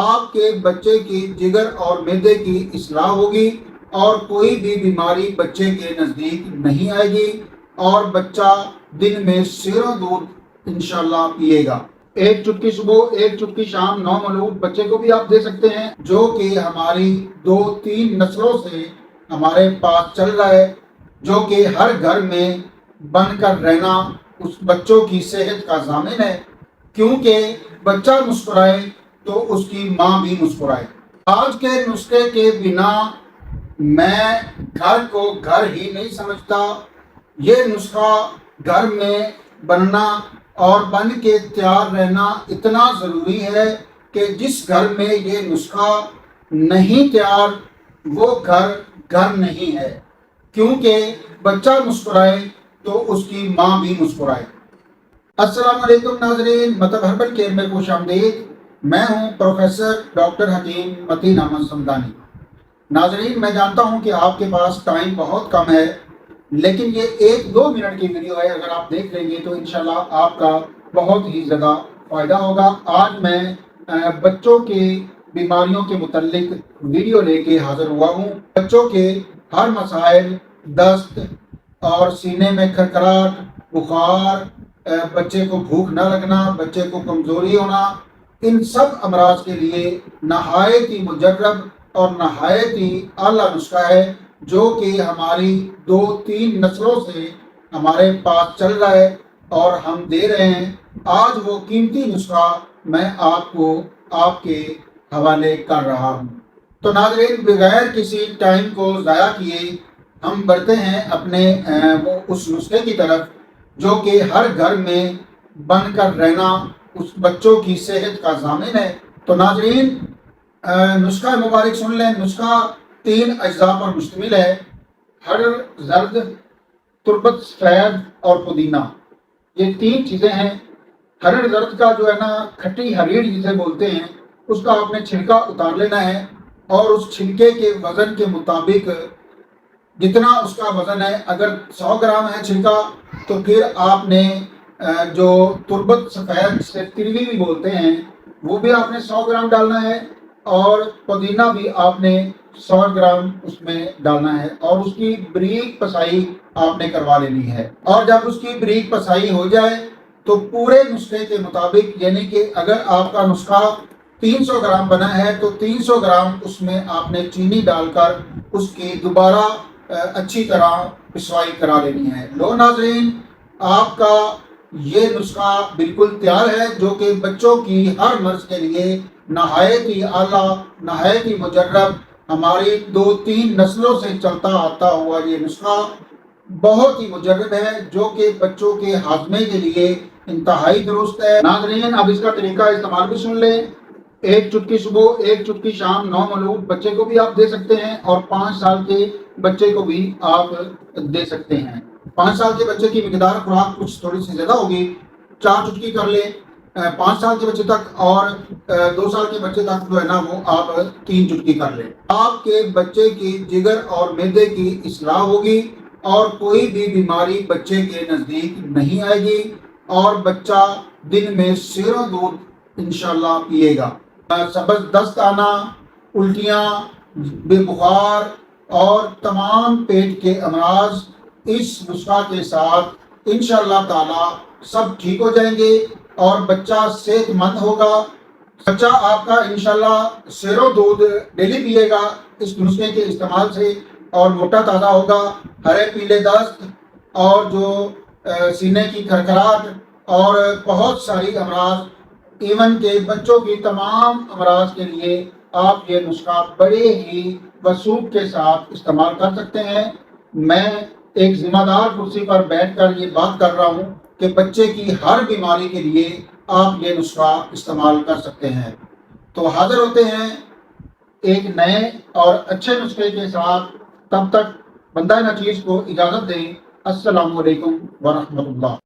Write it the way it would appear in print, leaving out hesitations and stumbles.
آپ کے بچے کی جگر اور معدے کی اصلاح ہوگی اور کوئی بھی بیماری بچے کے نزدیک نہیں آئے گی اور بچہ دن میں سیروں دودھ انشاءاللہ پیے گا۔ ایک چٹکی صبح ایک چٹکی شام 9 مولود بچے کو بھی آپ دے سکتے ہیں، جو کہ ہماری 2-3 نسلوں سے ہمارے پاس چل رہا ہے، جو کہ ہر گھر میں بن کر رہنا اس بچوں کی صحت کا ضامن ہے، کیونکہ بچہ مسکرائے تو اس کی ماں بھی مسکرائے۔ آج کے نسخے کے بنا میں گھر کو گھر ہی نہیں سمجھتا۔ یہ نسخہ گھر میں بننا اور بن کے تیار رہنا اتنا ضروری ہے کہ جس گھر میں یہ نسخہ نہیں تیار وہ گھر گھر نہیں ہے، کیونکہ بچہ مسکرائے تو اس کی ماں بھی مسکرائے۔ السلام علیکم ناظرین، مطلب ہربل کیئر میں خوش آمدید۔ میں ہوں پروفیسر ڈاکٹر حکیم متین احمد صمدانی۔ ناظرین، میں جانتا ہوں کہ آپ کے پاس ٹائم بہت کم ہے، لیکن یہ 1-2 منٹ کی ویڈیو ہے، اگر آپ دیکھ لیں گے تو انشاءاللہ آپ کا بہت ہی زیادہ فائدہ ہوگا۔ آج میں بچوں کی بیماریوں کے متعلق ویڈیو لے کے حاضر ہوا ہوں۔ بچوں کے ہر مسائل، دست اور سینے میں کھرکھراہٹ، بخار، بچے کو بھوک نہ لگنا، بچے کو کمزوری ہونا، ان سب امراض کے لیے نہایت ہی مجرب اور نہایت ہی اعلیٰ نسخہ ہے، جو کہ ہماری 2-3 نسلوں سے ہمارے پاس چل رہا ہے اور ہم دے رہے ہیں۔ آج وہ قیمتی نسخہ میں آپ کو آپ کے حوالے کر رہا ہوں۔ تو ناظرین، بغیر کسی ٹائم کو ضائع کیے ہم بڑھتے ہیں اپنے اس نسخے کی طرف، جو کہ ہر گھر میں بن کر رہنا اس بچوں کی صحت کا ضامن ہے۔ تو ناظرین، نسخہ مبارک سن لیں۔ نسخہ 3 اجزاء پر مشتمل ہے: ہرڑ زرد، تربت سفید اور پودینہ۔ یہ 3 چیزیں ہیں۔ ہرڑ زرد کا جو ہے نا، کھٹی ہریڑ جسے بولتے ہیں، اس کا آپ نے چھلکا اتار لینا ہے اور اس چھلکے کے وزن کے مطابق جتنا اس کا وزن ہے، اگر 100 گرام ہے چھلکا تو پھر آپ نے جو تربت سفید جسے تروی بھی بولتے ہیں وہ بھی آپ نے 100 گرام ڈالنا ہے، اور پودینہ بھی آپ نے 100 گرام اس میں ڈالنا ہے، اور اس کی بریک پسائی آپ نے کروا لینی ہے۔ اور جب اس کی بریک پسائی ہو جائے تو پورے نسخے کے مطابق، یعنی کہ اگر آپ کا نسخہ 300 گرام بنا ہے تو 300 گرام اس میں آپ نے چینی ڈال کر اس کی دوبارہ اچھی طرح پسوائی کرا لینی ہے۔ لو ناظرین، آپ کا یہ نسخہ بالکل تیار ہے، جو کہ بچوں کی ہر مرض کے لیے نہایت ہی اعلیٰ، نہایت ہی مجرب، ہماری 2-3 نسلوں سے چلتا آتا ہوا یہ نسخہ بہت ہی مجرب ہے، جو کہ بچوں کے ہاضمے کے لیے انتہائی درست ہے۔ ناظرین، اب اس کا طریقہ استعمال بھی سن لیں۔ ایک چٹکی صبح ایک چٹکی شام 9 مولود بچے کو بھی آپ دے سکتے ہیں، اور 5 سال کے بچے کو بھی آپ دے سکتے ہیں۔ 5 سال کے بچے کی مقدار خوراک کچھ تھوڑی سی زیادہ ہوگی، 4 چٹکی کر لیں 5 سال کے بچے تک، اور 2 سال کے بچے تک جو ہے نا وہ آپ 3 چٹکی کر لیں۔ آپ کے بچے کی جگر اور معدے کی اصلاح ہوگی اور کوئی بھی بیماری بچے کے نزدیک نہیں آئے گی، اور بچہ دن میں سیروں دودھ انشاءاللہ پیے گا۔ سبز دست آنا، الٹیاں، بے بخار اور تمام پیٹ کے امراض اس نسخہ کے ساتھ انشاءاللہ تعالی سب ٹھیک ہو جائیں گے، اور بچہ صحت مند ہوگا۔ بچہ آپ کا انشاءاللہ سیروں دودھ ڈیلی پیے گا اس نسخے کے استعمال سے، اور موٹا تازہ ہوگا۔ ہرے پیلے دست اور جو سینے کی کھرکھراہٹ اور بہت ساری امراض، ایون کہ بچوں کی تمام امراض کے لیے آپ یہ نسخہ بڑے ہی وثوق کے ساتھ استعمال کر سکتے ہیں۔ میں ایک ذمہ دار کرسی پر بیٹھ کر یہ بات کر رہا ہوں کہ بچے کی ہر بیماری کے لیے آپ یہ نسخہ استعمال کر سکتے ہیں۔ تو حاضر ہوتے ہیں ایک نئے اور اچھے نسخے کے ساتھ، تب تک بندہ نچیز کو اجازت دیں۔ السلام علیکم ورحمۃ اللہ۔